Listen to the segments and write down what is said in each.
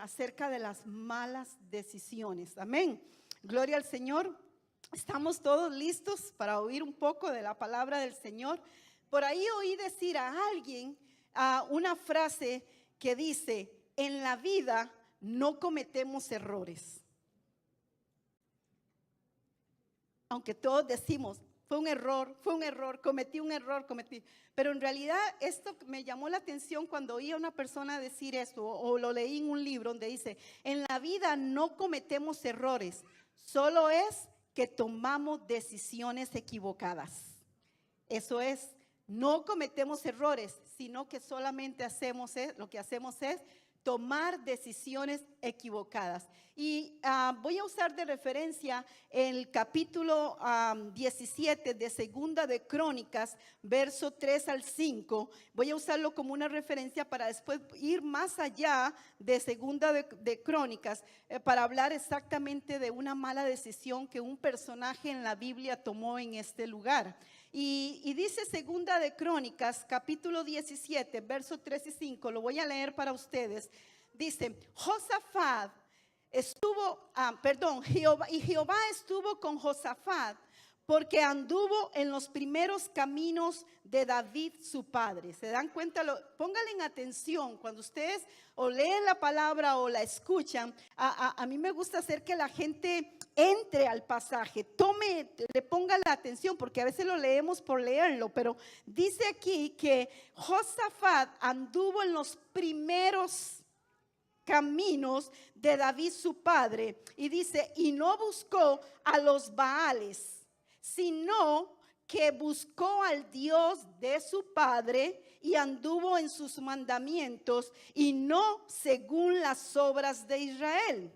acerca de las malas decisiones. Amén. Gloria al Señor. Estamos todos listos para oír un poco de la palabra del Señor. Por ahí oí decir a alguien una frase que dice: en la vida no cometemos errores. Aunque todos decimos, fue un error, cometí un error. Pero en realidad esto me llamó la atención cuando oí a una persona decir esto, o lo leí en un libro donde dice: en la vida no cometemos errores, solo es que tomamos decisiones equivocadas. Eso es, no cometemos errores, sino que solamente lo que hacemos es tomar decisiones equivocadas. Y voy a usar de referencia el capítulo 17 de Segunda de Crónicas, verso 3 al 5. Voy a usarlo como una referencia para después ir más allá de Segunda de Crónicas, para hablar exactamente de una mala decisión que un personaje en la Biblia tomó en este lugar. Y dice Segunda de Crónicas, capítulo 17, versos 3 y 5, lo voy a leer para ustedes. Dice: Jehová estuvo con Josafat, porque anduvo en los primeros caminos de David su padre. ¿Se dan cuenta? Pónganle en atención cuando ustedes o leen la palabra o la escuchan. A mí me gusta hacer que la gente entre al pasaje, le ponga la atención, porque a veces lo leemos por leerlo, pero dice aquí que Josafat anduvo en los primeros caminos de David su padre, y dice: y no buscó a los Baales, sino que buscó al Dios de su padre y anduvo en sus mandamientos y no según las obras de Israel.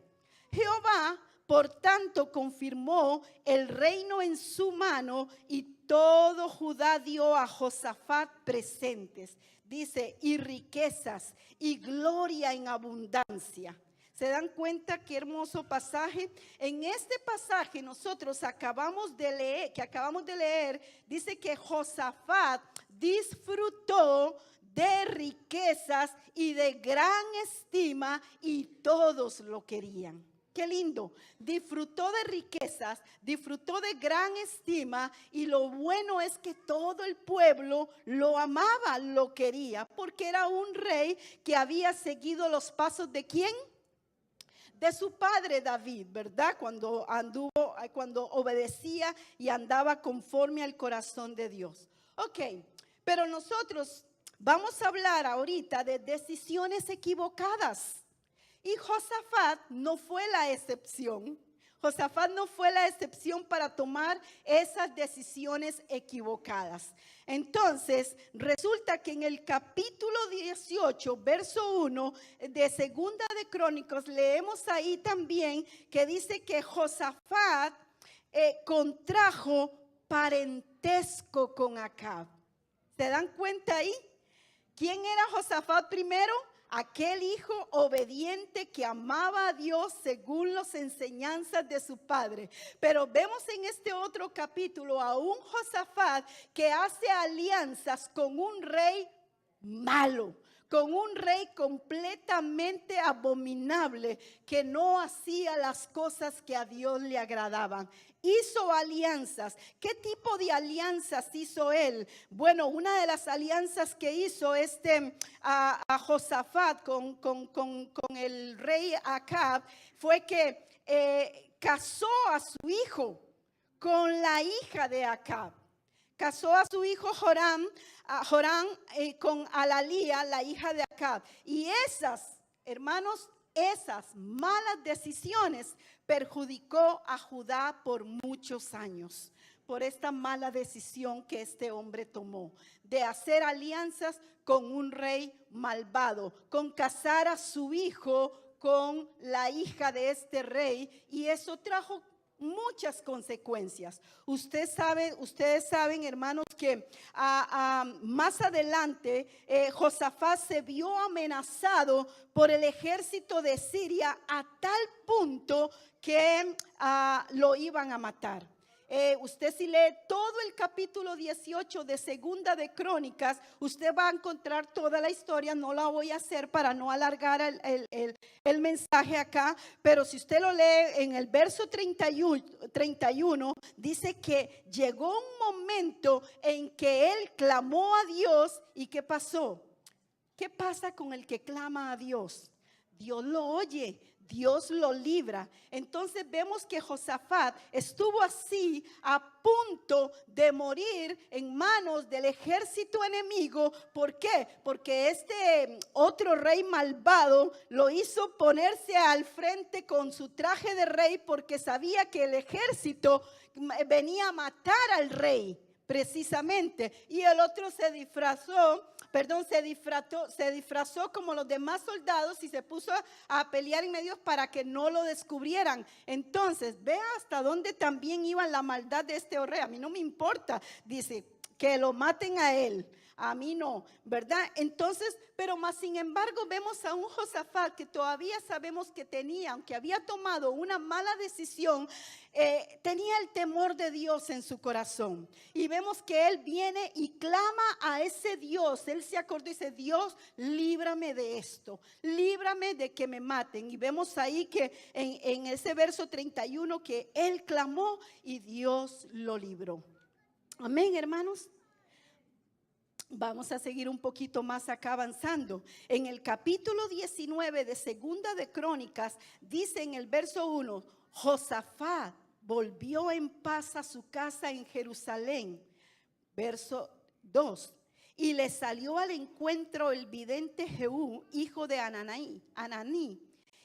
Jehová, por tanto, confirmó el reino en su mano, y todo Judá dio a Josafat presentes. Dice: y riquezas y gloria en abundancia. ¿Se dan cuenta qué hermoso pasaje? En este pasaje nosotros acabamos de leer, dice que Josafat disfrutó de riquezas y de gran estima, y todos lo querían. Qué lindo, disfrutó de riquezas, disfrutó de gran estima, y lo bueno es que todo el pueblo lo amaba, lo quería, porque era un rey que había seguido los pasos ¿de quién? De su padre David, ¿verdad? Cuando obedecía y andaba conforme al corazón de Dios. Ok, pero nosotros vamos a hablar ahorita de decisiones equivocadas. Y Josafat no fue la excepción. Josafat no fue la excepción para tomar esas decisiones equivocadas. Entonces, resulta que en el capítulo 18, verso 1 de Segunda de Crónicas, leemos ahí también que dice que Josafat contrajo parentesco con Acab. ¿Se dan cuenta ahí? ¿Quién era Josafat primero? Aquel hijo obediente que amaba a Dios según las enseñanzas de su padre. Pero vemos en este otro capítulo a un Josafat que hace alianzas con un rey malo, con un rey completamente abominable, que no hacía las cosas que a Dios le agradaban. Hizo alianzas. ¿Qué tipo de alianzas hizo él? Bueno, una de las alianzas que hizo a Josafat con el rey Acab fue que casó a su hijo con la hija de Acab. Casó a su hijo Joram con Alalía, la hija de Acab. Y esas, hermanos, esas malas decisiones perjudicó a Judá por muchos años. Por esta mala decisión que este hombre tomó de hacer alianzas con un rey malvado, con casar a su hijo con la hija de este rey, y eso trajo muchas consecuencias. Ustedes saben, hermanos, que más adelante Josafat se vio amenazado por el ejército de Siria a tal punto que lo iban a matar. Usted si lee todo el capítulo 18 de Segunda de Crónicas, usted va a encontrar toda la historia. No la voy a hacer para no alargar el mensaje acá, pero si usted lo lee en el verso 31, dice que llegó un momento en que él clamó a Dios. ¿Y qué pasó? ¿Qué pasa con el que clama a Dios? Dios lo oye, Dios lo libra. Entonces vemos que Josafat estuvo así a punto de morir en manos del ejército enemigo. ¿Por qué? Porque este otro rey malvado lo hizo ponerse al frente con su traje de rey, porque sabía que el ejército venía a matar al rey precisamente. Y el otro se disfrazó como los demás soldados y se puso a pelear en medio para que no lo descubrieran. Entonces, vea hasta dónde también iba la maldad de este rey. A mí no me importa, dice, que lo maten a él. A mí no, ¿verdad? Entonces, pero más sin embargo vemos a un Josafat que todavía sabemos que tenía, aunque había tomado una mala decisión, tenía el temor de Dios en su corazón. Y vemos que él viene y clama a ese Dios. Él se acordó y dice: Dios, líbrame de esto, líbrame de que me maten. Y vemos ahí que en ese verso 31 que él clamó y Dios lo libró. Amén, hermanos. Vamos a seguir un poquito más acá avanzando. En el capítulo 19 de Segunda de Crónicas dice en el verso 1: Josafat volvió en paz a su casa en Jerusalén. Verso 2: y le salió al encuentro el vidente Jehú, hijo de Ananí,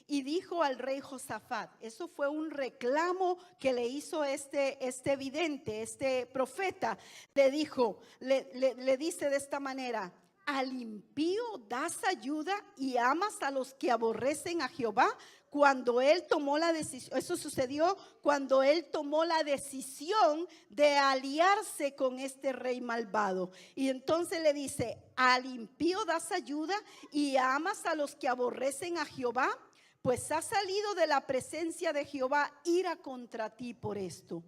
y dijo al rey Josafat. Eso fue un reclamo que le hizo este vidente, este profeta. Le dijo, le dice de esta manera: al impío das ayuda y amas a los que aborrecen a Jehová. Cuando él tomó la decisión, eso sucedió cuando él tomó la decisión de aliarse con este rey malvado. Y entonces le dice: al impío das ayuda y amas a los que aborrecen a Jehová. Pues ha salido de la presencia de Jehová ira contra ti por esto.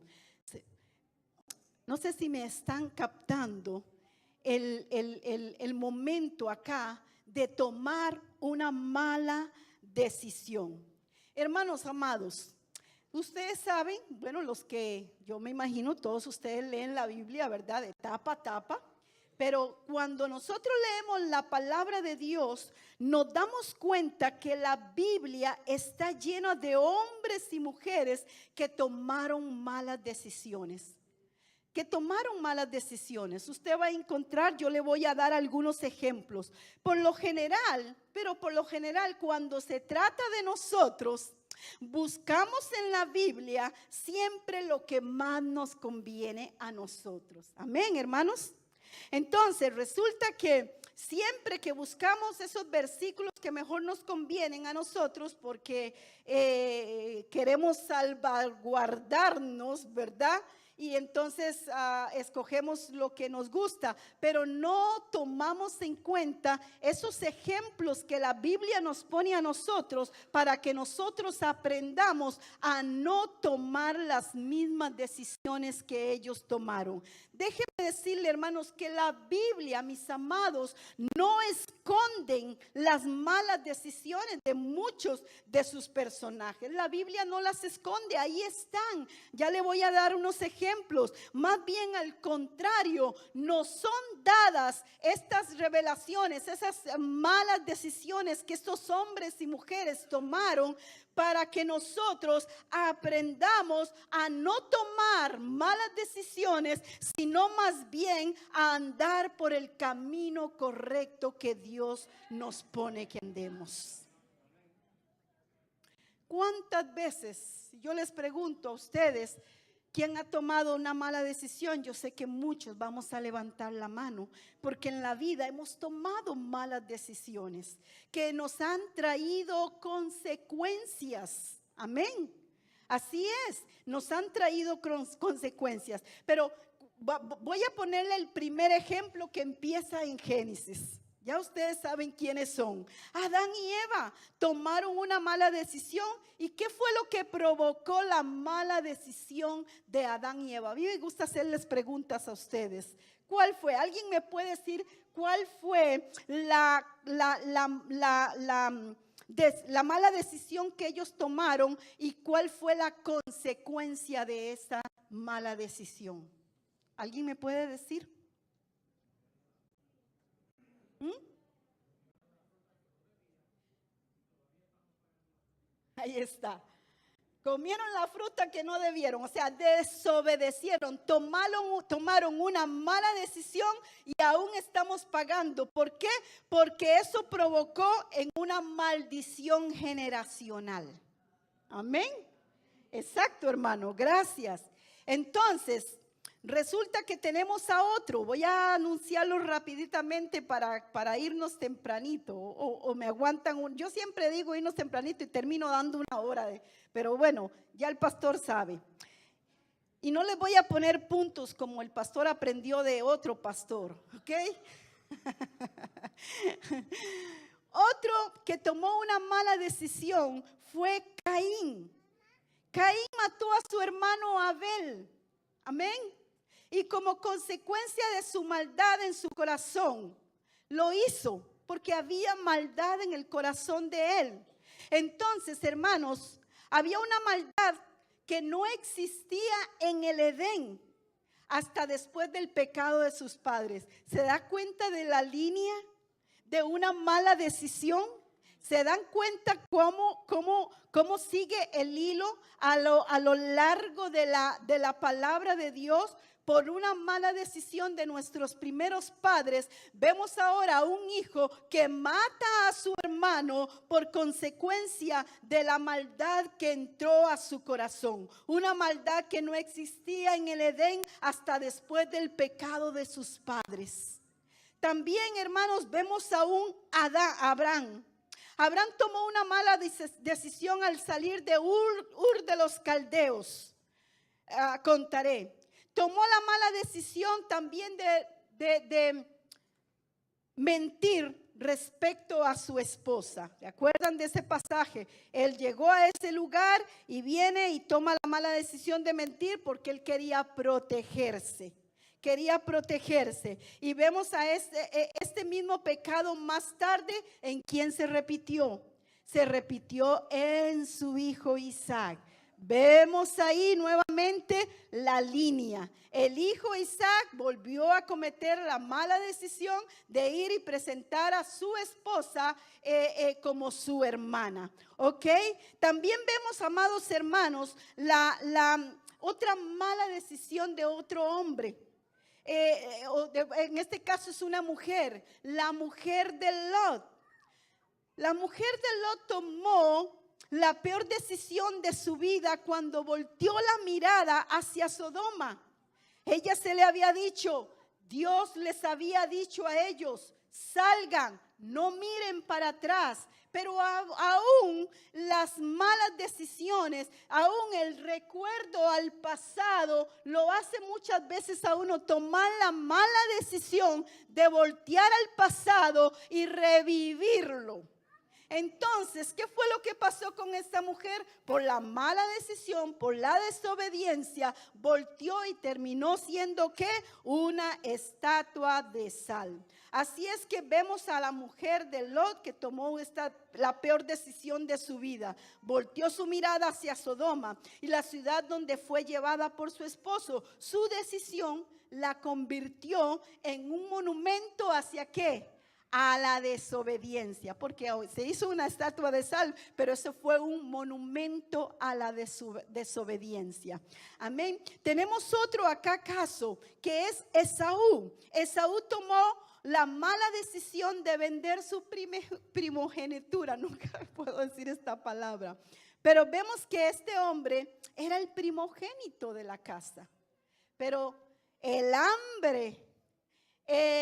No sé si me están captando el momento acá de tomar una mala decisión. Hermanos amados, ustedes saben, bueno, los que yo me imagino, todos ustedes leen la Biblia, ¿verdad? De tapa a tapa. Pero cuando nosotros leemos la palabra de Dios, nos damos cuenta que la Biblia está llena de hombres y mujeres que tomaron malas decisiones. Usted va a encontrar, yo le voy a dar algunos ejemplos. Por lo general, cuando se trata de nosotros, buscamos en la Biblia siempre lo que más nos conviene a nosotros. Amén, hermanos. Entonces resulta que siempre que buscamos esos versículos que mejor nos convienen a nosotros, porque queremos salvaguardarnos, ¿verdad? Y entonces escogemos lo que nos gusta, pero no tomamos en cuenta esos ejemplos que la Biblia nos pone a nosotros para que nosotros aprendamos a no tomar las mismas decisiones que ellos tomaron. Déjenme decirle, hermanos, que la Biblia, mis amados, no esconden las malas decisiones de muchos de sus personajes. La Biblia no las esconde, ahí están. Ya le voy a dar unos ejemplos. Más bien al contrario, nos son dadas estas revelaciones, esas malas decisiones que estos hombres y mujeres tomaron, para que nosotros aprendamos a no tomar malas decisiones, sino más bien a andar por el camino correcto que Dios nos pone que andemos. ¿Cuántas veces, yo les pregunto a ustedes, quién ha tomado una mala decisión? Yo sé que muchos vamos a levantar la mano, porque en la vida hemos tomado malas decisiones que nos han traído consecuencias. Amén. Así es, nos han traído consecuencias. Pero voy a ponerle el primer ejemplo que empieza en Génesis. Ya ustedes saben quiénes son. Adán y Eva tomaron una mala decisión. ¿Y qué fue lo que provocó la mala decisión de Adán y Eva? A mí me gusta hacerles preguntas a ustedes. ¿Cuál fue? ¿Alguien me puede decir cuál fue la mala decisión que ellos tomaron y cuál fue la consecuencia de esa mala decisión? ¿Alguien me puede decir? Ahí está. Comieron la fruta que no debieron, o sea, desobedecieron, tomaron una mala decisión y aún estamos pagando. ¿Por qué? Porque eso provocó en una maldición generacional. Amén. Exacto, hermano, gracias. Entonces, resulta que tenemos a otro. Voy a anunciarlo rapiditamente para irnos tempranito. O me aguantan. Yo siempre digo irnos tempranito y termino dando una hora. Pero bueno, ya el pastor sabe. Y no les voy a poner puntos como el pastor aprendió de otro pastor. ¿Ok? Otro que tomó una mala decisión fue Caín. Caín mató a su hermano Abel. Amén. Y como consecuencia de su maldad en su corazón, lo hizo porque había maldad en el corazón de él. Entonces, hermanos, había una maldad que no existía en el Edén hasta después del pecado de sus padres. ¿Se da cuenta de la línea de una mala decisión? ¿Se dan cuenta cómo sigue el hilo a lo largo de la palabra de Dios? Por una mala decisión de nuestros primeros padres, vemos ahora a un hijo que mata a su hermano por consecuencia de la maldad que entró a su corazón. Una maldad que no existía en el Edén hasta después del pecado de sus padres. También, hermanos, vemos a un Abraham. Abraham tomó una mala decisión al salir de Ur de los Caldeos. Contaré. Tomó la mala decisión también de mentir respecto a su esposa. ¿Se acuerdan de ese pasaje? Él llegó a ese lugar y viene y toma la mala decisión de mentir porque él quería protegerse. Y vemos a este mismo pecado más tarde. ¿En quién se repitió? Se repitió en su hijo Isaac. Vemos ahí nuevamente la línea. El hijo Isaac volvió a cometer la mala decisión de ir y presentar a su esposa como su hermana. ¿Ok? También vemos, amados hermanos, la otra mala decisión de otro hombre. En este caso es una mujer, la mujer de Lot. La mujer de Lot tomó la peor decisión de su vida cuando volteó la mirada hacia Sodoma. Ella se le había dicho, Dios les había dicho a ellos, salgan, no miren para atrás. Pero aún las malas decisiones, aún el recuerdo al pasado lo hace muchas veces a uno tomar la mala decisión de voltear al pasado y revivirlo. Entonces, ¿qué fue lo que pasó con esta mujer? Por la mala decisión, por la desobediencia, volteó y terminó siendo ¿qué? Una estatua de sal. Así es que vemos a la mujer de Lot que tomó la peor decisión de su vida. Volteó su mirada hacia Sodoma y la ciudad donde fue llevada por su esposo. Su decisión la convirtió en un monumento hacia ¿qué? A la desobediencia, porque se hizo una estatua de sal, pero eso fue un monumento a la desobediencia. Amén. Tenemos otro acá caso que es Esaú. Esaú tomó la mala decisión de vender su primogenitura. Nunca puedo decir esta palabra, pero vemos que este hombre era el primogénito de la casa, pero el hambre,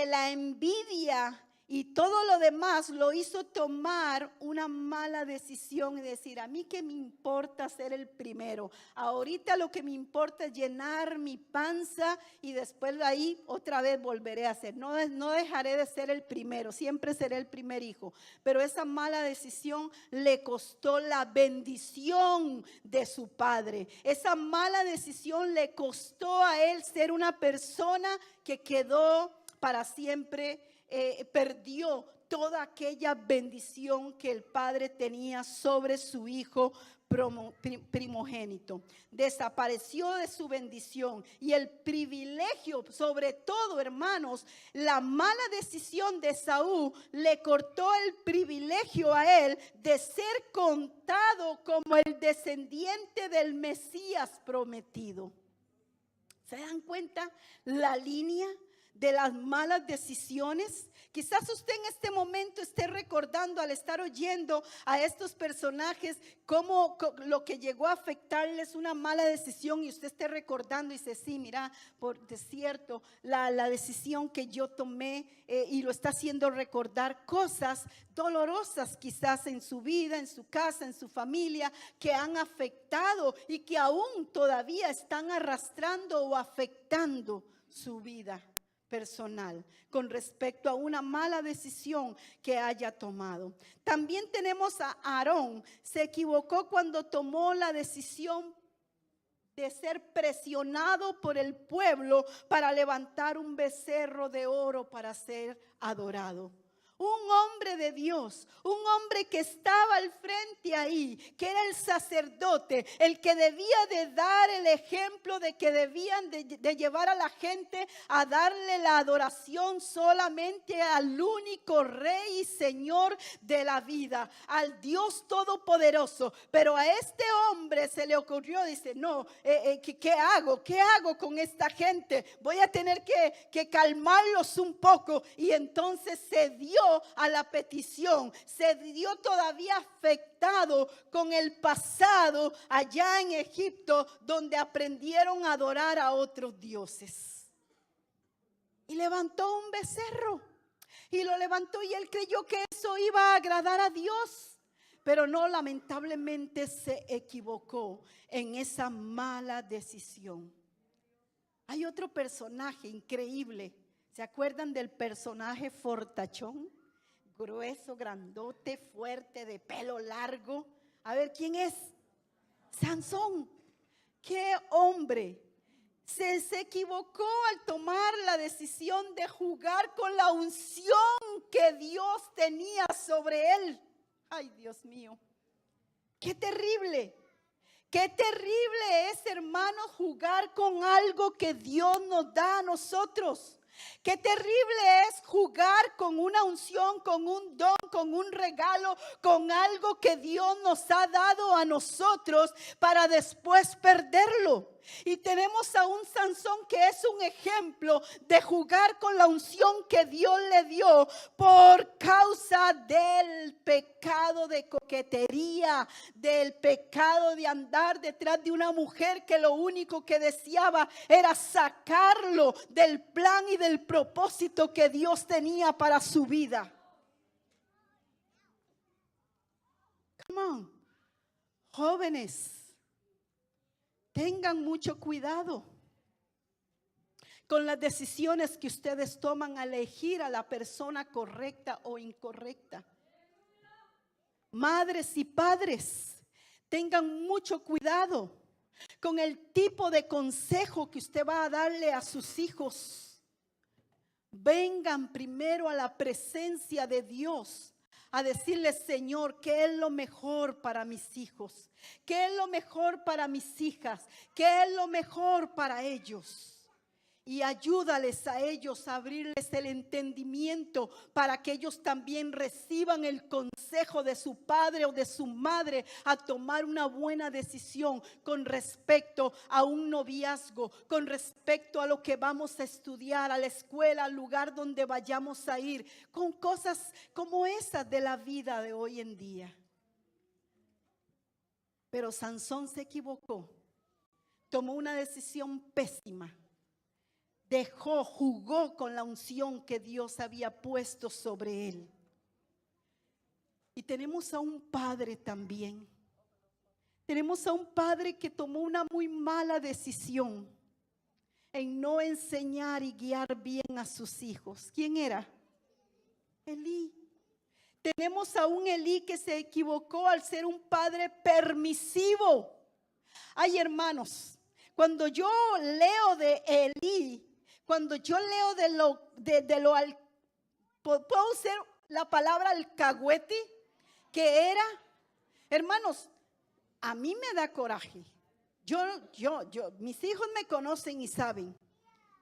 la envidia Y todo lo demás lo hizo tomar una mala decisión y decir, a mí qué me importa ser el primero. Ahorita lo que me importa es llenar mi panza y después de ahí otra vez volveré a ser. No dejaré de ser el primero, siempre seré el primer hijo. Pero esa mala decisión le costó la bendición de su padre. Esa mala decisión le costó a él ser una persona que quedó para siempre. Perdió toda aquella bendición que el padre tenía sobre su hijo primogénito. Desapareció de su bendición y el privilegio, sobre todo, hermanos, la mala decisión de Saúl le cortó el privilegio a él de ser contado como el descendiente del Mesías prometido. ¿Se dan cuenta la línea de las malas decisiones? Quizás usted en este momento esté recordando al estar oyendo a estos personajes cómo lo que llegó a afectarles una mala decisión, y usted esté recordando y dice, sí, mira, de cierto, la decisión que yo tomé, y lo está haciendo recordar cosas dolorosas quizás en su vida, en su casa, en su familia, que han afectado y que aún todavía están arrastrando o afectando su vida personal con respecto a una mala decisión que haya tomado. También tenemos a Aarón. Se equivocó cuando tomó la decisión de ser presionado por el pueblo para levantar un becerro de oro para ser adorado. Un hombre de Dios, un hombre que estaba al frente ahí, que era el sacerdote, el que debía de dar el ejemplo de que debían de llevar a la gente a darle la adoración solamente al único Rey y Señor de la vida, al Dios Todopoderoso. Pero a este hombre se le ocurrió, dice, no, ¿qué hago? ¿Qué hago con esta gente? Voy a tener que calmarlos un poco. Y entonces se dio a la petición, se dio todavía afectado con el pasado allá en Egipto, donde aprendieron a adorar a otros dioses. Y levantó un becerro, y lo levantó, y él creyó que eso iba a agradar a Dios. Pero no, lamentablemente se equivocó en esa mala decisión. Hay otro personaje increíble. ¿Se acuerdan del personaje fortachón? Grueso, grandote, fuerte, de pelo largo. A ver, ¿quién es? Sansón. ¡Qué hombre! Se equivocó al tomar la decisión de jugar con la unción que Dios tenía sobre él. Ay, Dios mío, qué terrible. Qué terrible es, hermanos, jugar con algo que Dios nos da a nosotros. Qué terrible es jugar con una unción, con un don, con un regalo, con algo que Dios nos ha dado a nosotros para después perderlo. Y tenemos a un Sansón que es un ejemplo de jugar con la unción que Dios le dio por causa del pecado de coquetería, del pecado de andar detrás de una mujer que lo único que deseaba era sacarlo del plan y del propósito que Dios tenía para su vida. Come on, jóvenes. Tengan mucho cuidado con las decisiones que ustedes toman al elegir a la persona correcta o incorrecta. Madres y padres, tengan mucho cuidado con el tipo de consejo que usted va a darle a sus hijos. Vengan primero a la presencia de Dios a decirle, Señor, ¿qué es lo mejor para mis hijos? ¿Qué es lo mejor para mis hijas? ¿Qué es lo mejor para ellos? Y ayúdales a ellos a abrirles el entendimiento para que ellos también reciban el consejo de su padre o de su madre a tomar una buena decisión con respecto a un noviazgo, con respecto a lo que vamos a estudiar, a la escuela, al lugar donde vayamos a ir, con cosas como esas de la vida de hoy en día. Pero Sansón se equivocó, tomó una decisión pésima jugó con la unción que Dios había puesto sobre él. Y tenemos a un padre también. Tenemos a un padre que tomó una muy mala decisión en no enseñar y guiar bien a sus hijos. ¿Quién era? Elí. Tenemos a un Elí que se equivocó al ser un padre permisivo. Ay, hermanos, cuando yo leo de Elí, cuando yo leo ¿puedo usar la palabra alcahuete? Que era, hermanos, a mí me da coraje. Mis hijos me conocen y saben.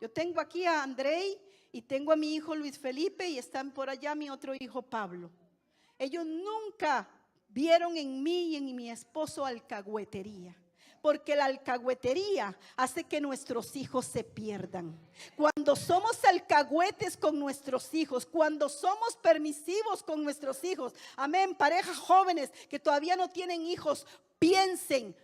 Yo tengo aquí a Andrei y tengo a mi hijo Luis Felipe y están por allá mi otro hijo Pablo. Ellos nunca vieron en mí y en mi esposo alcahuetería. Porque la alcahuetería hace que nuestros hijos se pierdan. Cuando somos alcahuetes con nuestros hijos, cuando somos permisivos con nuestros hijos, amén, parejas jóvenes que todavía no tienen hijos, piensen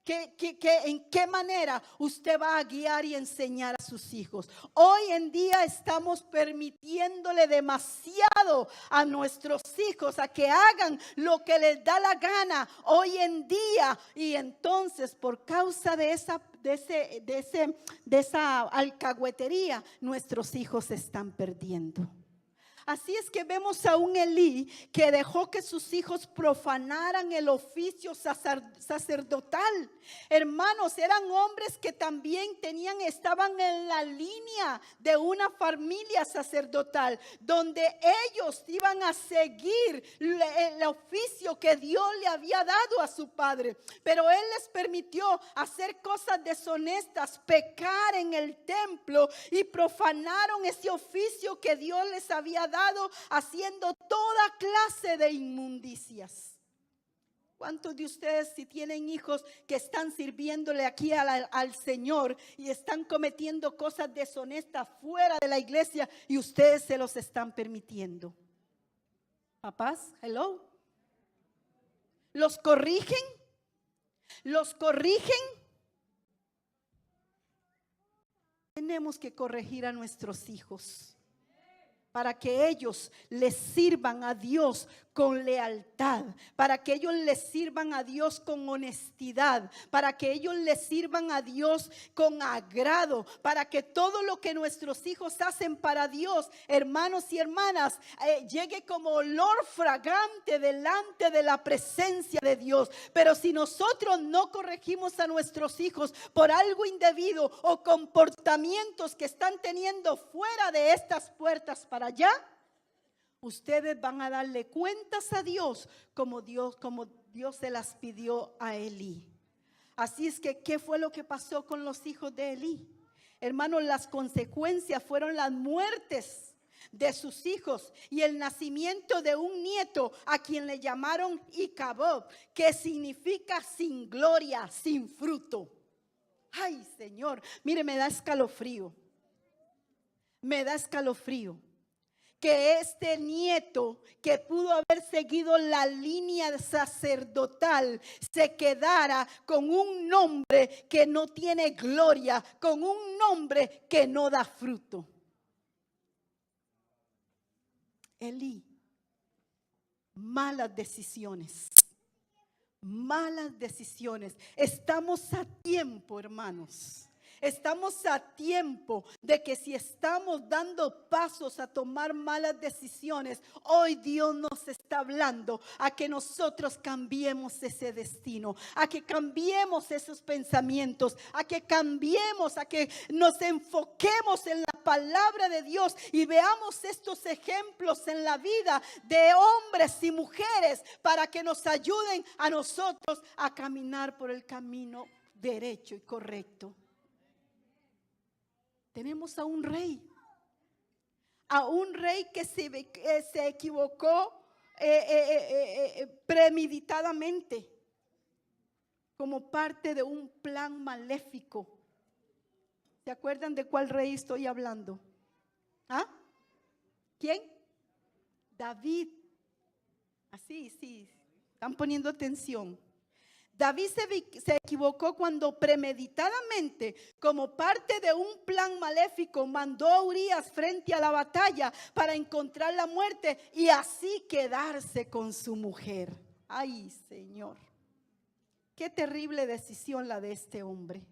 en qué manera usted va a guiar y enseñar a sus hijos. Hoy en día estamos permitiéndole demasiado a nuestros hijos a que hagan lo que les da la gana hoy en día, y entonces por causa de esa alcahuetería nuestros hijos se están perdiendo. Así es que vemos a un Elí que dejó que sus hijos profanaran el oficio sacerdotal. Hermanos, eran hombres que también estaban en la línea de una familia sacerdotal, donde ellos iban a seguir el oficio que Dios le había dado a su padre. Pero él les permitió hacer cosas deshonestas, pecar en el templo, y profanaron ese oficio que Dios les había dado, haciendo toda clase de inmundicias. ¿Cuántos de ustedes, si tienen hijos que están sirviéndole aquí al Señor y están cometiendo cosas deshonestas fuera de la iglesia y ustedes se los están permitiendo? Papás, hello. ¿Los corrigen? ¿Los corrigen? Tenemos que corregir a nuestros hijos para que ellos les sirvan a Dios con lealtad, para que ellos les sirvan a Dios con honestidad, para que ellos les sirvan a Dios con agrado, para que todo lo que nuestros hijos hacen para Dios, hermanos y hermanas, llegue como olor fragante delante de la presencia de Dios. Pero si nosotros no corregimos a nuestros hijos por algo indebido o comportamientos que están teniendo fuera de estas puertas para allá, ustedes van a darle cuentas a Dios como Dios se las pidió a Elí. Así es que, ¿qué fue lo que pasó con los hijos de Elí? Hermanos, las consecuencias fueron las muertes de sus hijos y el nacimiento de un nieto a quien le llamaron Icabob, que significa sin gloria, sin fruto. Ay, Señor, mire, me da escalofrío. Me da escalofrío que este nieto, que pudo haber seguido la línea sacerdotal, se quedara con un nombre que no tiene gloria, con un nombre que no da fruto. Elí, malas decisiones. Malas decisiones. Estamos a tiempo, hermanos. Estamos a tiempo de que, si estamos dando pasos a tomar malas decisiones, hoy Dios nos está hablando a que nosotros cambiemos ese destino, a que cambiemos esos pensamientos, a que cambiemos, a que nos enfoquemos en la palabra de Dios y veamos estos ejemplos en la vida de hombres y mujeres para que nos ayuden a nosotros a caminar por el camino derecho y correcto. Tenemos a un rey que se equivocó premeditadamente, como parte de un plan maléfico. ¿Se acuerdan de cuál rey estoy hablando? ¿Ah? ¿Quién? David. Así, sí, están poniendo atención. David se equivocó cuando premeditadamente, como parte de un plan maléfico, mandó a Urías frente a la batalla para encontrar la muerte y así quedarse con su mujer. Ay, Señor, qué terrible decisión la de este hombre.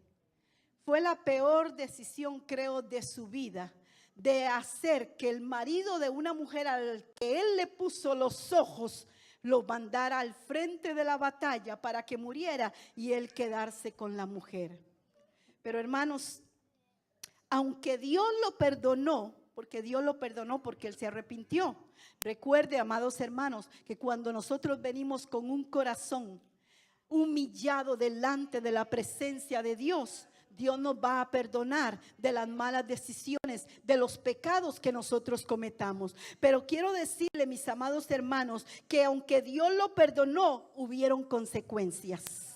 Fue la peor decisión, creo, de su vida, de hacer que el marido de una mujer al que él le puso los ojos lo mandara al frente de la batalla para que muriera y él quedarse con la mujer. Pero hermanos, aunque Dios lo perdonó, porque Dios lo perdonó porque él se arrepintió. Recuerde, amados hermanos, que cuando nosotros venimos con un corazón humillado delante de la presencia de Dios, Dios nos va a perdonar de las malas decisiones, de los pecados que nosotros cometamos. Pero quiero decirle, mis amados hermanos, que aunque Dios lo perdonó, hubieron consecuencias.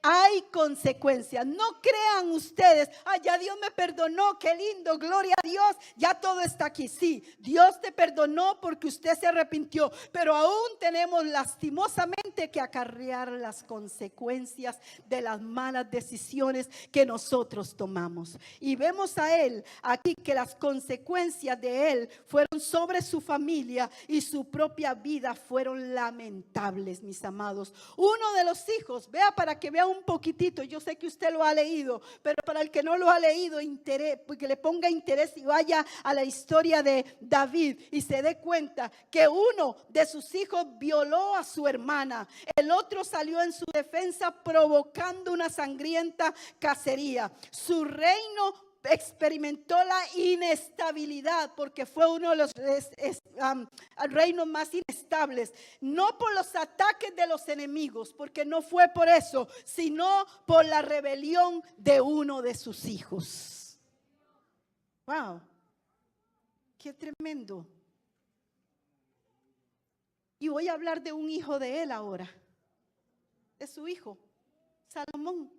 Hay consecuencias. No crean ustedes, ya Dios me perdonó, qué lindo, gloria a Dios, ya todo está aquí. Sí, Dios te perdonó porque usted se arrepintió, pero aún tenemos lastimosamente que acarrear las consecuencias de las malas decisiones que nosotros tomamos. Y vemos a él aquí que las consecuencias de él fueron sobre su familia y su propia vida fueron lamentables, mis amados. Uno de los hijos, vea para que vea un poquitito, yo sé que usted lo ha leído, pero para el que no lo ha leído, que le ponga interés y vaya a la historia de David y se dé cuenta que uno de sus hijos violó a su hermana, el otro salió en su defensa provocando una sangrienta cacería. Su reino experimentó la inestabilidad porque fue uno de los reinos más inestables, no por los ataques de los enemigos, porque no fue por eso, sino por la rebelión de uno de sus hijos. Wow, qué tremendo. Y voy a hablar de un hijo de él ahora, de su hijo, Salomón.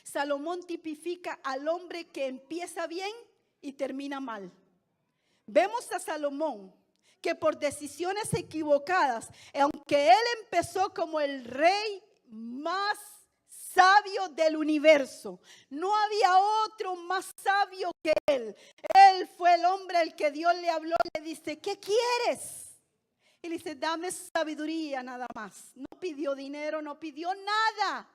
Salomón tipifica al hombre que empieza bien y termina mal. Vemos a Salomón que por decisiones equivocadas, aunque él empezó como el rey más sabio del universo, no había otro más sabio que él. Él fue el hombre al que Dios le habló y le dice, ¿qué quieres? Y le dice, dame sabiduría nada más. No pidió dinero, no pidió nada,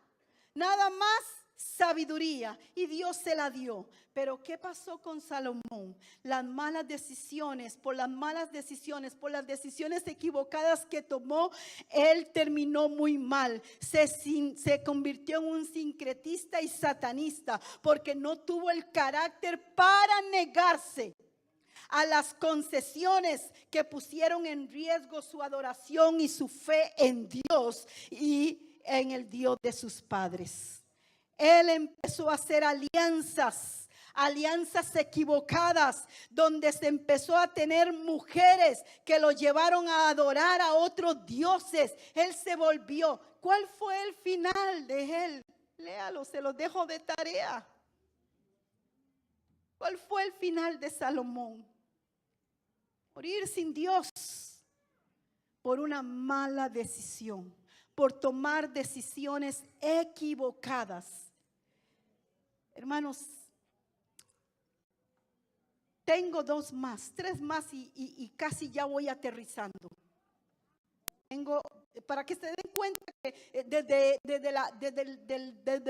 nada más sabiduría, y Dios se la dio. Pero ¿qué pasó con Salomón? Las malas decisiones, por las decisiones equivocadas que tomó, él terminó muy mal. Se convirtió en un sincretista y satanista porque no tuvo el carácter para negarse a las concesiones que pusieron en riesgo su adoración y su fe en Dios y en el Dios de sus padres. Él empezó a hacer alianzas equivocadas, donde se empezó a tener mujeres que lo llevaron a adorar a otros dioses. Él se volvió. ¿Cuál fue el final de él? Léalo, se los dejo de tarea. ¿Cuál fue el final de Salomón? Morir sin Dios por una mala decisión, por tomar decisiones equivocadas. Hermanos, tengo tres más y casi ya voy aterrizando. Para que se den cuenta que desde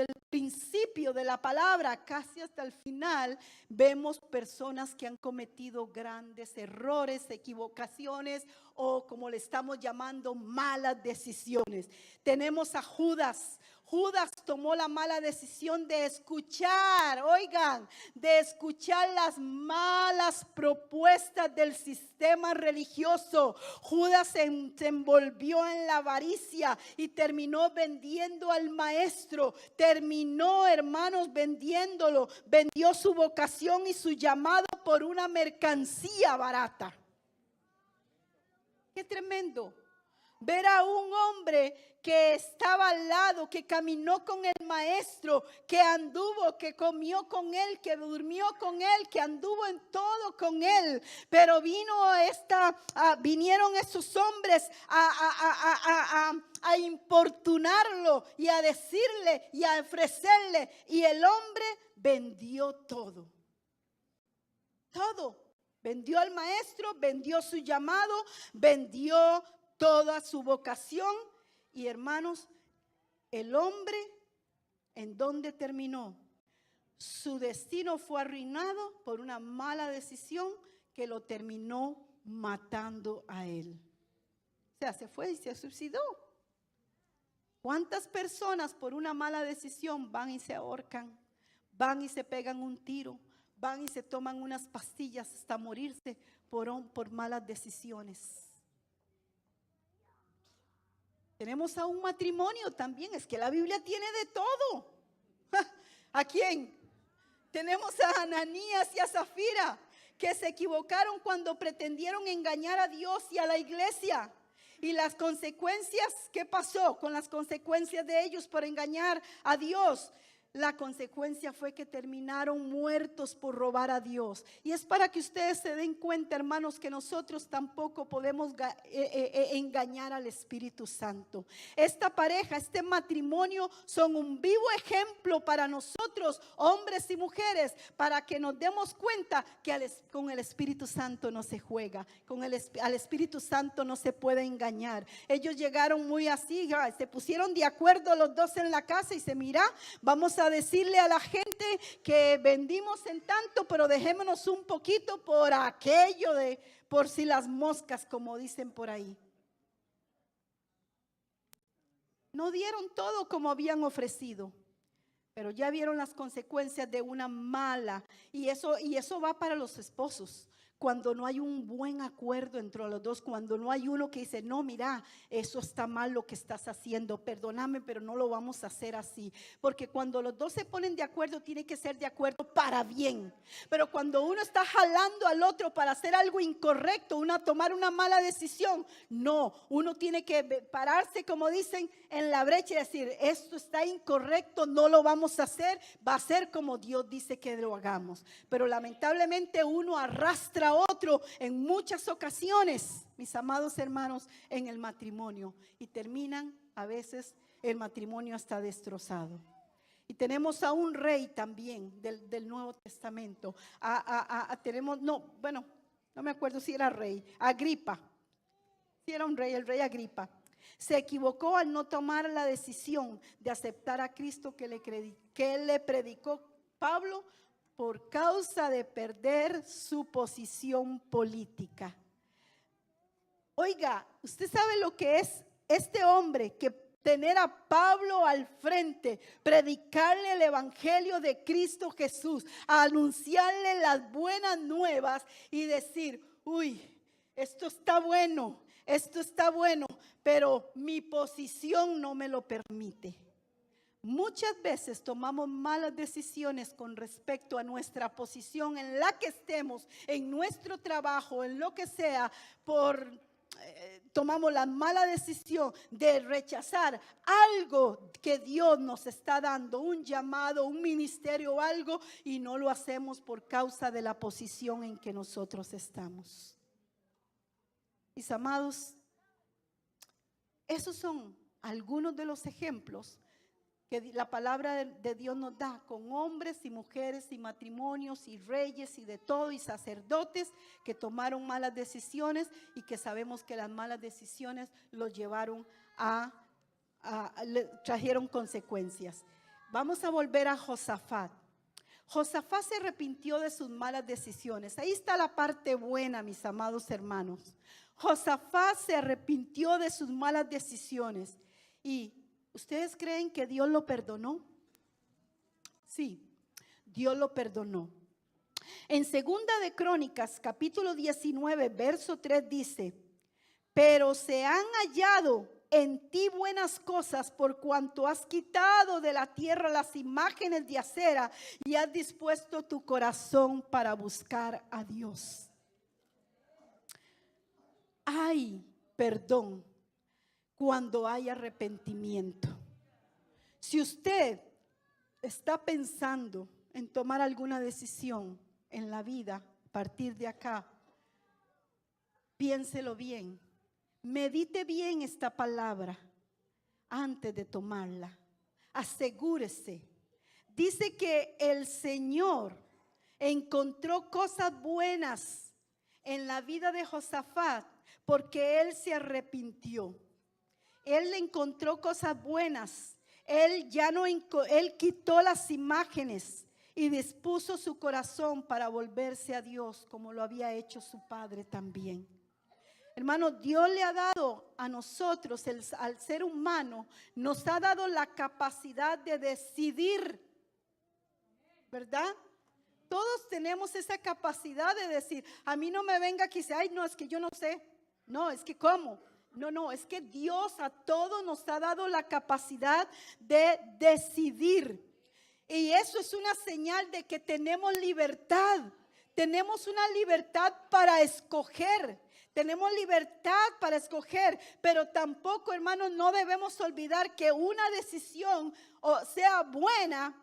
el principio de la palabra casi hasta el final vemos personas que han cometido grandes errores, equivocaciones o como le estamos llamando malas decisiones. Tenemos a Judas. Judas tomó la mala decisión de escuchar, de escuchar las malas propuestas del sistema religioso. Judas se envolvió en la avaricia y terminó vendiendo al maestro. Terminó, hermanos, vendiéndolo. Vendió su vocación y su llamado por una mercancía barata. Qué tremendo. ver a un hombre que estaba al lado, que caminó con el maestro, que anduvo, que comió con él, que durmió con él, que anduvo en todo con él. Pero vinieron esos hombres a importunarlo y a decirle y a ofrecerle. Y el hombre vendió todo. Todo. Vendió al maestro, vendió su llamado, vendió toda su vocación. Y hermanos, el hombre, ¿en dónde terminó? Su destino fue arruinado por una mala decisión que lo terminó matando a él. O sea, se fue y se suicidó. ¿Cuántas personas por una mala decisión van y se ahorcan? Van y se pegan un tiro, van y se toman unas pastillas hasta morirse por malas decisiones. Tenemos a un matrimonio también, es que la Biblia tiene de todo. ¿A quién? Tenemos a Ananías y a Zafira, que se equivocaron cuando pretendieron engañar a Dios y a la iglesia. Y las consecuencias, ¿qué pasó con las consecuencias de ellos por engañar a Dios? La consecuencia fue que terminaron muertos por robar a Dios. Y es para que ustedes se den cuenta, hermanos, que nosotros tampoco podemos engañar al Espíritu Santo. Esta pareja, este matrimonio son un vivo ejemplo para nosotros, hombres y mujeres, para que nos demos cuenta que con el Espíritu Santo no se juega, al Espíritu Santo no se puede engañar. Ellos llegaron muy así, se pusieron de acuerdo los dos en la casa y vamos a decirle a la gente que vendimos en tanto, pero dejémonos un poquito por aquello por si las moscas, como dicen por ahí. No dieron todo como habían ofrecido, pero ya vieron las consecuencias de una mala, y eso va para los esposos. Cuando no hay un buen acuerdo entre los dos, cuando no hay uno que dice, no, mira, eso está mal lo que estás haciendo, perdóname, pero no lo vamos a hacer así. Porque cuando los dos se ponen de acuerdo, tiene que ser de acuerdo para bien. Pero cuando uno está jalando al otro para hacer algo incorrecto, tomar una mala decisión, no, uno tiene que pararse, como dicen, en la brecha y decir, esto está incorrecto, no lo vamos a hacer, va a ser como Dios dice que lo hagamos. Pero lamentablemente uno arrastra a otro en muchas ocasiones, mis amados hermanos, en el matrimonio, y terminan a veces el matrimonio hasta destrozado. Y tenemos a un rey también del Nuevo Testamento. No me acuerdo si era rey, Agripa. Si era un rey, el rey Agripa. Se equivocó al no tomar la decisión de aceptar a Cristo que le predicó Pablo, por causa de perder su posición política. Oiga, usted sabe lo que es este hombre, que tener a Pablo al frente, predicarle el evangelio de Cristo Jesús, anunciarle las buenas nuevas y decir, uy, esto está bueno, pero mi posición no me lo permite. Muchas veces tomamos malas decisiones con respecto a nuestra posición en la que estemos, en nuestro trabajo, en lo que sea, tomamos la mala decisión de rechazar algo que Dios nos está dando, un llamado, un ministerio o algo, y no lo hacemos por causa de la posición en que nosotros estamos. Mis amados, esos son algunos de los ejemplos que la palabra de Dios nos da, con hombres y mujeres y matrimonios y reyes y de todo, y sacerdotes que tomaron malas decisiones y que sabemos que las malas decisiones los llevaron trajeron consecuencias. Vamos a volver a Josafat. Josafat se arrepintió de sus malas decisiones. Ahí está la parte buena, mis amados hermanos. Josafat se arrepintió de sus malas decisiones. ¿Y ustedes creen que Dios lo perdonó? Sí, Dios lo perdonó. En Segunda de Crónicas, capítulo 19, verso 3 dice: pero se han hallado en ti buenas cosas, por cuanto has quitado de la tierra las imágenes de acera y has dispuesto tu corazón para buscar a Dios. Hay perdón cuando hay arrepentimiento. Si usted está pensando en tomar alguna decisión en la vida a partir de acá, piénselo bien, medite bien esta palabra antes de tomarla. Asegúrese. Dice que el Señor encontró cosas buenas en la vida de Josafat porque él se arrepintió. Él encontró cosas buenas. Él quitó las imágenes y dispuso su corazón para volverse a Dios, como lo había hecho su padre también. Hermano, Dios le ha dado a nosotros, al ser humano, nos ha dado la capacidad de decidir, ¿verdad? Todos tenemos esa capacidad de decir, a mí no me venga aquí, ay, no, es que yo no sé. No, es que ¿cómo? No, es que Dios a todos nos ha dado la capacidad de decidir. Y eso es una señal de que tenemos libertad. Tenemos una libertad para escoger. Tenemos libertad para escoger, pero tampoco, hermanos, no debemos olvidar que una decisión, o sea buena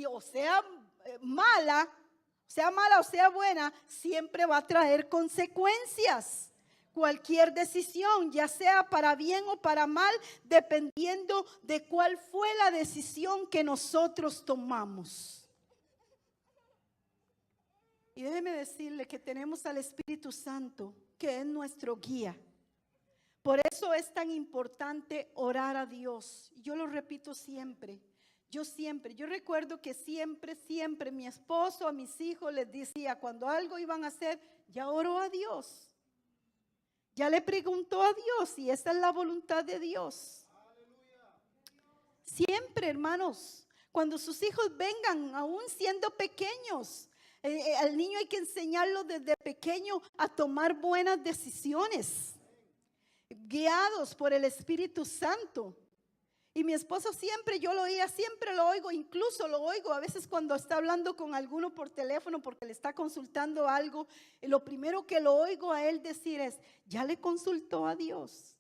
o sea mala o sea buena, siempre va a traer consecuencias. Cualquier decisión, ya sea para bien o para mal, dependiendo de cuál fue la decisión que nosotros tomamos. Y déjeme decirle que tenemos al Espíritu Santo, que es nuestro guía. Por eso es tan importante orar a Dios. Yo lo repito siempre. Yo recuerdo que siempre mi esposo, a mis hijos les decía, cuando algo iban a hacer, ya oró a Dios. Ya le preguntó a Dios y esa es la voluntad de Dios. Siempre, hermanos, cuando sus hijos vengan, aún siendo pequeños, al niño hay que enseñarlo desde pequeño a tomar buenas decisiones, guiados por el Espíritu Santo. Y mi esposo siempre lo oigo, incluso lo oigo a veces cuando está hablando con alguno por teléfono porque le está consultando algo. Y lo primero que lo oigo a él decir es, ya le consultó a Dios,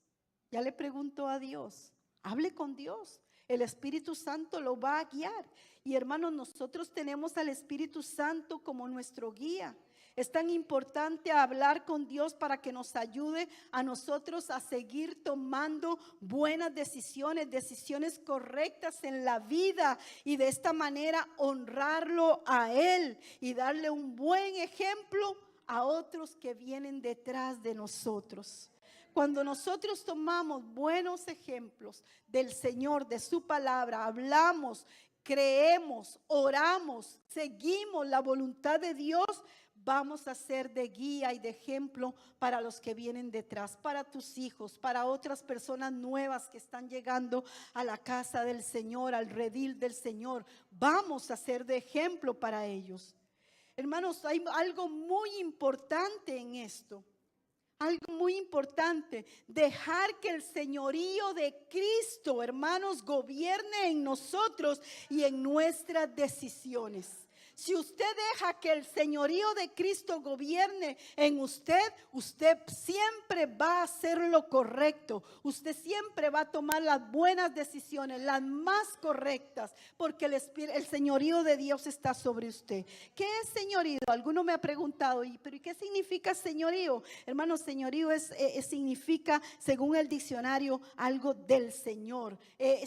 ya le preguntó a Dios, hable con Dios. El Espíritu Santo lo va a guiar. Y hermanos, nosotros tenemos al Espíritu Santo como nuestro guía. Es tan importante hablar con Dios para que nos ayude a nosotros a seguir tomando buenas decisiones correctas en la vida y de esta manera honrarlo a Él y darle un buen ejemplo a otros que vienen detrás de nosotros. Cuando nosotros tomamos buenos ejemplos del Señor, de su palabra, hablamos, creemos, oramos, seguimos la voluntad de Dios, vamos a ser de guía y de ejemplo para los que vienen detrás, para tus hijos, para otras personas nuevas que están llegando a la casa del Señor, al redil del Señor. Vamos a ser de ejemplo para ellos. Hermanos, hay algo muy importante en esto. Algo muy importante, dejar que el señorío de Cristo, hermanos, gobierne en nosotros y en nuestras decisiones. Si usted deja que el señorío de Cristo gobierne en usted, usted siempre va a hacer lo correcto. Usted siempre va a tomar las buenas decisiones, las más correctas, porque el señorío de Dios está sobre usted. ¿Qué es señorío? Alguno me ha preguntado, ¿pero qué significa señorío? Hermano, señorío significa, según el diccionario, algo del Señor.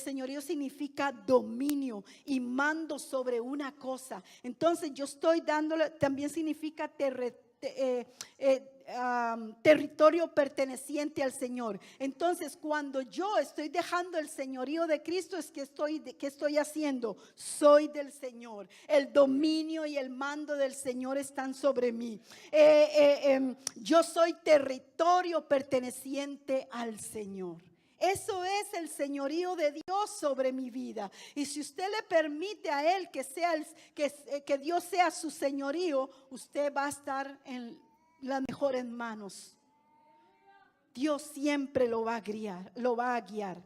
Señorío significa dominio y mando sobre una cosa. Entonces yo estoy dándole, también significa territorio perteneciente al Señor. Entonces cuando yo estoy dejando el señorío de Cristo, es que ¿qué estoy haciendo? Soy del Señor. El dominio y el mando del Señor están sobre mí. Yo soy territorio perteneciente al Señor. Eso es el señorío de Dios sobre mi vida. Y si usted le permite a Él que Dios sea su señorío, usted va a estar en las mejores manos. Dios siempre lo va a guiar.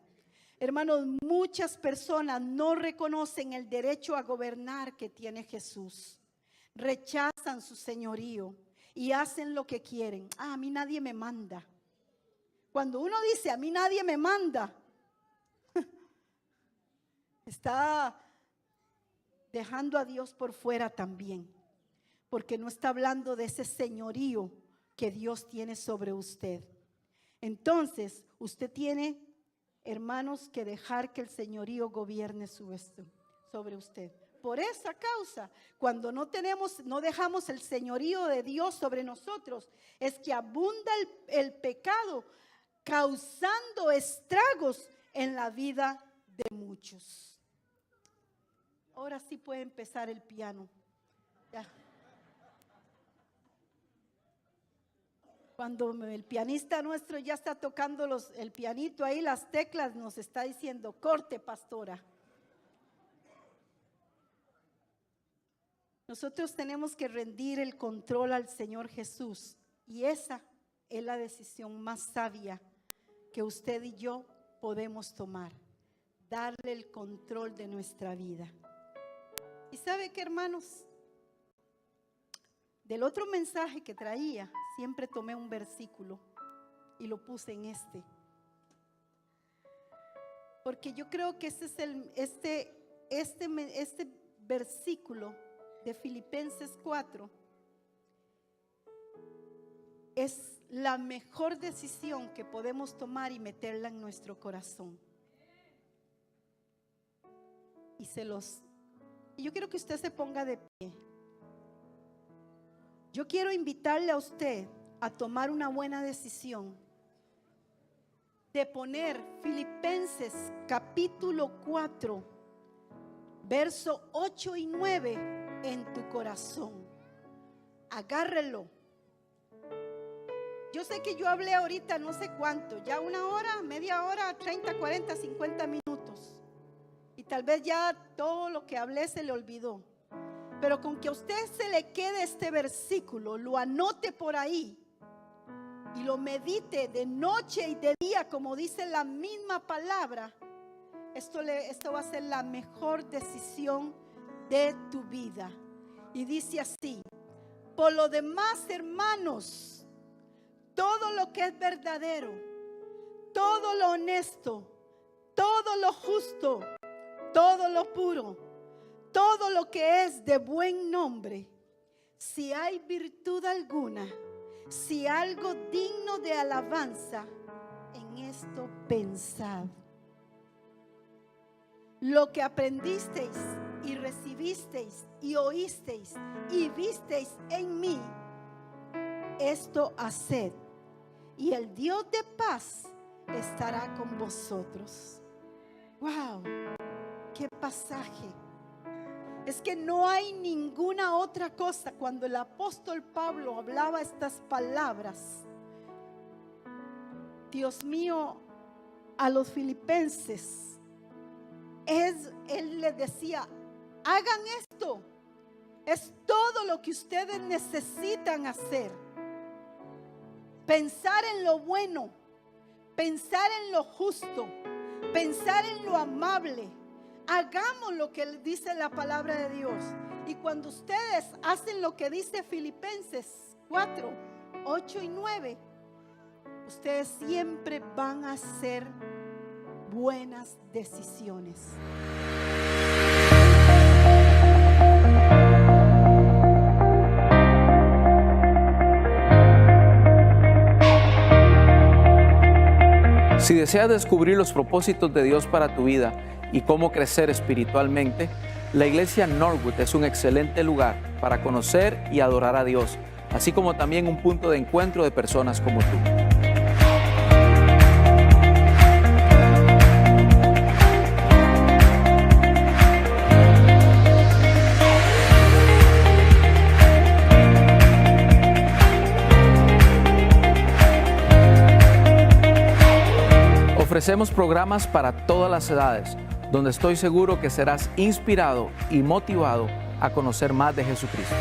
Hermanos, muchas personas no reconocen el derecho a gobernar que tiene Jesús. Rechazan su señorío y hacen lo que quieren. A mí nadie me manda. Cuando uno dice, a mí nadie me manda, está dejando a Dios por fuera también, porque no está hablando de ese señorío que Dios tiene sobre usted. Entonces, usted tiene, hermanos, que dejar que el señorío gobierne sobre usted. Por esa causa, cuando no dejamos el señorío de Dios sobre nosotros, es que abunda el pecado, causando estragos en la vida de muchos. Ahora sí puede empezar el piano. Ya. Cuando el pianista nuestro ya está tocando el pianito ahí, las teclas, nos está diciendo, corte, pastora. Nosotros tenemos que rendir el control al Señor Jesús, y esa es la decisión más sabia que usted y yo podemos tomar, darle el control de nuestra vida. ¿Y sabe qué, hermanos? Del otro mensaje que traía, siempre tomé un versículo y lo puse en este. Porque yo creo que este versículo de Filipenses 4 es la mejor decisión que podemos tomar y meterla en nuestro corazón. Y yo quiero que usted se ponga de pie. Yo quiero invitarle a usted a tomar una buena decisión de poner Filipenses capítulo 4, verso 8 y 9 en tu corazón. Agárrelo. Yo sé que yo hablé ahorita no sé cuánto, ya 1 hora, media hora, 30, 40, 50 minutos. Y tal vez ya todo lo que hablé se le olvidó. Pero con que a usted se le quede este versículo, lo anote por ahí y lo medite de noche y de día, como dice la misma palabra, esto va a ser la mejor decisión de tu vida. Y dice así: por lo demás, hermanos, todo lo que es verdadero, todo lo honesto, todo lo justo, todo lo puro, todo lo que es de buen nombre, si hay virtud alguna, si algo digno de alabanza, en esto pensad. Lo que aprendisteis y recibisteis y oísteis y visteis en mí, esto haced, y el Dios de paz estará con vosotros. Wow, qué pasaje. Es que no hay ninguna otra cosa. Cuando el apóstol Pablo hablaba estas palabras, Dios mío, a los filipenses, él les decía: hagan esto. Es todo lo que ustedes necesitan hacer. Pensar en lo bueno, pensar en lo justo, pensar en lo amable. Hagamos lo que dice la palabra de Dios. Y cuando ustedes hacen lo que dice Filipenses 4, 8 y 9, ustedes siempre van a hacer buenas decisiones. Si deseas descubrir los propósitos de Dios para tu vida y cómo crecer espiritualmente, la iglesia Northwood es un excelente lugar para conocer y adorar a Dios, así como también un punto de encuentro de personas como tú. Ofrecemos programas para todas las edades, donde estoy seguro que serás inspirado y motivado a conocer más de Jesucristo.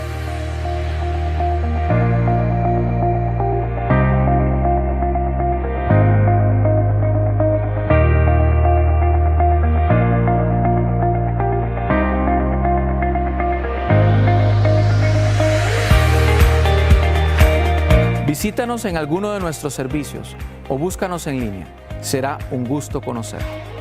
Visítanos en alguno de nuestros servicios o búscanos en línea. Será un gusto conocerte.